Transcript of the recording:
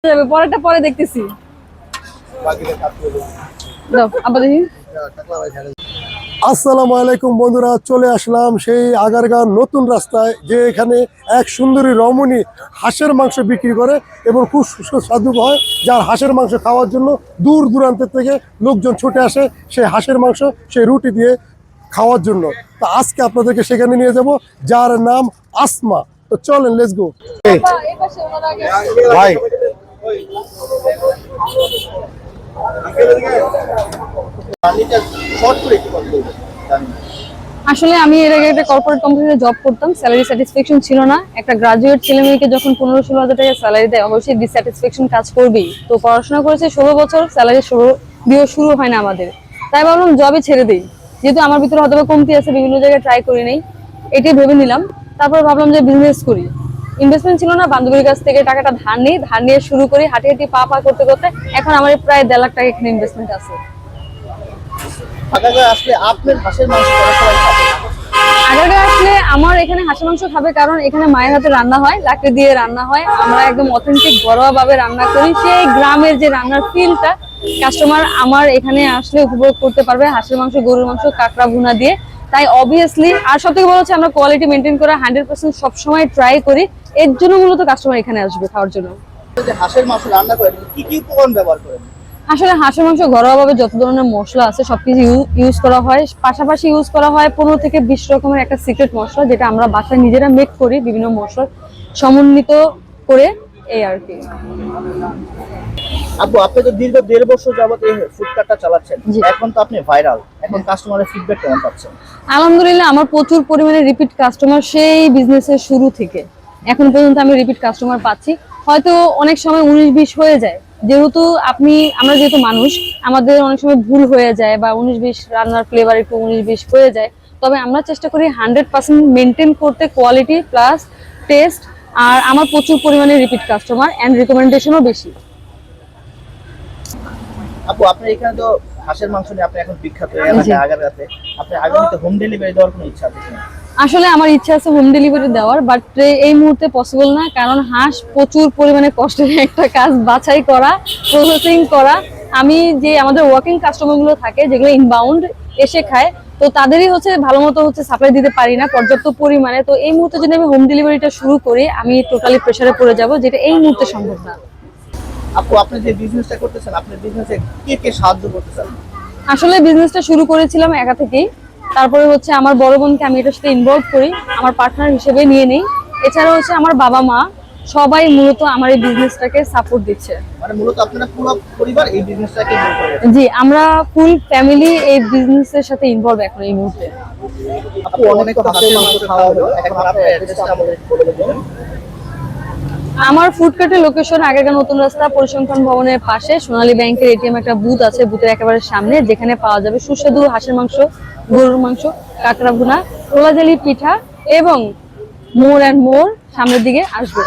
যাবে পরেরটা পরে দেখতেছি। আসসালামু আলাইকুম বন্ধুরা, চলে আসলাম সেই আগারগাঁও নতুন রাস্তায়, যে এখানে এক সুন্দরী রমণী হাঁসের মাংস বিক্রি করে এবং খুব সুস্বাদু হয়, যার হাঁসের মাংস খাওয়ার জন্য দূর দূরান্ত থেকে লোকজন ছুটে আসে সেই হাঁসের মাংস সেই রুটি দিয়ে খাওয়ার জন্য। তা আজকে আপনাদেরকে সেখানে নিয়ে যাব, যার নাম আসমা। তো চলেন, লেটস গো। ভাই আসলে আমি এর আগে একটা কর্পোরেট কোম্পানিতে জব করতাম, স্যালারি স্যাটিসফ্যাকশন ছিল না। একটা গ্রাজুয়েট ছেলে মেয়েকে যখন 15-16 হাজার টাকা স্যালারি দেয়, অবশ্যই ডিসস্যাটিসফ্যাকশন কাজ করবেই। তো পড়াশোনা করেছে 16 বছর, স্যালারি শুরু হয় না আমাদের, তাই ভাবলাম জবে ছেড়ে দিই। যেহেতু আমার ভিতরে হয়তো কমতি আছে, বিভিন্ন জায়গায় ট্রাই করি নেই, এটাই ভেবে নিলাম। তারপর ভাবলাম যে বিজনেস করি। ইনভেস্টমেন্ট ছিল না, বান্ধবীর কাছ থেকে টাকাটা ধার নিয়ে শুরু করি, হাঁটি হাঁটি পা করতে করতে এখন আমার প্রায় 1.5 লাখ টাকা এখানে ইনভেস্টমেন্ট আছে। আগারগাঁও আসলে আপনার হাঁসের মাংস কত সবাই খাবে? আগারগাঁও আসলে আমার এখানে হাঁসের মাংস খাবে, কারণ এখানে মায়ের হাতে রান্না হয়, লাকড়ি দিয়ে রান্না হয়। আমরা একদম অথেন্টিক ঘরোয়া ভাবে রান্না করি, সেই গ্রামের যে রান্নার ফিলটা কাস্টমার আমার এখানে আসলে উপভোগ করতে পারবে। হাঁসের মাংস, গরুর মাংস, কাঁকড়া ভুনা দিয়ে। তাই অবভিয়াসলি, আর সবথেকে বড় হচ্ছে আমরা কোয়ালিটি মেনটেন করা 100% সবসময় ট্রাই করি। এর জন্য মূলত কাস্টমার এখানে আসবে খাওয়ার জন্য। যে হাঁসের মাংস রান্না করেন কি কি উপকরণ ব্যবহার করেন? আসলে হাঁসের মাংস ঘরোয়াভাবে যত ধরনের মশলা আছে সবকিছু ইউজ করা হয়। পাশাপাশি ইউজ করা হয় 15 থেকে 20 রকমের একটা সিক্রেট মশলা, যেটা আমরা বাসায় নিজেরা মেক করি, বিভিন্ন মশলা সমন্বিত করে, এই আর কি। আপু, আপনি তো দীর্ঘ 1.5 বছর যাবত এই ফুডকার্টটা চালাচ্ছেন, এখন তো আপনি ভাইরাল, এখন কাস্টমারের ফিডব্যাক কেমন পাচ্ছেন? আলহামদুলিল্লাহ, আমার প্রচুর পরিমাণে রিপিট কাস্টমার, সেই বিজনেসের শুরু থেকে এখন পর্যন্ত আমি রিপিট কাস্টমার পাচ্ছি। হয়তো অনেক সময় 19-20 হয়ে যায়, যেহেতু আমরা যেহেতু মানুষ, আমাদের অনেক সময় ভুল হয়ে যায়, বা 19-20 রান্নার ফ্লেভার একটু 19-20 হয়ে যায়। তবে আমরা চেষ্টা করি 100% মেনটেন করতে, কোয়ালিটি প্লাস টেস্ট। আর আমার প্রচুর পরিমাণে রিপিট কাস্টমার এন্ড রিকমেন্ডেশনও বেশি। আপু, আপনার এখানে তো হাঁসের মাংস নিয়ে আপনি এখন বিখ্যাত আগারগাঁওতে, আপনি আগামীতে হোম ডেলিভারি দেওয়ার কোনো ইচ্ছা আছে কিনা? আসলে আমার ইচ্ছা আছে হোম ডেলিভারি দেওয়ার, বাট এই মুহূর্তে পসিবল না, কারণ হাঁস প্রচুর পরিমাণে কষ্টের একটা কাজ, বাছাই করা, প্রসেসিং করা। আমি যে আমাদের ওয়ার্কিং কাস্টমার গুলো থাকে, যেগুলো ইনবাউন্ড এসে খায়, তো তাদেরই ভালো মতো সাপ্লাই দিতে পারি না পর্যাপ্ত পরিমাণে। তো এই মুহূর্তে যদি আমি হোম ডেলিভারিটা শুরু করি, আমি টোটালি প্রেসারে পড়ে যাব, যেটা এই মুহূর্তে সম্ভব না। আপু, আপনি যে বিজনেসটা করতেছেন, আপনার বিজনেসে কে সাহায্য করতেছেন? আসলে বিজনেসটা শুরু করেছিলাম একা থেকেই। তারপরে আমার বড় বোনকে আমি এটার সাথে ইনভলভ করি, আমার পার্টনার হিসেবে নিয়ে নেই। এছাড়া আমার বাবা মা সবাই মূলত আমার এই বিজনেসটাকে সাপোর্ট দিচ্ছে। মানে মূলত আপনারা পুরো পরিবার এই বিজনেসটাকে ইনভলভ করে? জি, আমরা ফুল ফ্যামিলি এই বিজনেসের সাথে ইনভলভ এখন এই মুহূর্তে। আপু, অনেক তো হাঁসের মাংস খাওয়া হলো, এখন আপনার অ্যাড্রেসটা আমাদের বলে দেবেন। আমার ফুডকার্টের লোকেশন আগারগাঁও নতুন রাস্তা, পরিসংখ্যান ভবনের পাশে সোনালী ব্যাংকের এটিএম একটা বুথ আছে, বুথের একেবারে সামনে, যেখানে পাওয়া যাবে সুস্বাদু হাঁসের মাংস, গরুর মাংস, কাঁকড়া ভুনা, কোলাজালি পিঠা এবং মোর অ্যান্ড মোর। সামনের দিকে আসবে।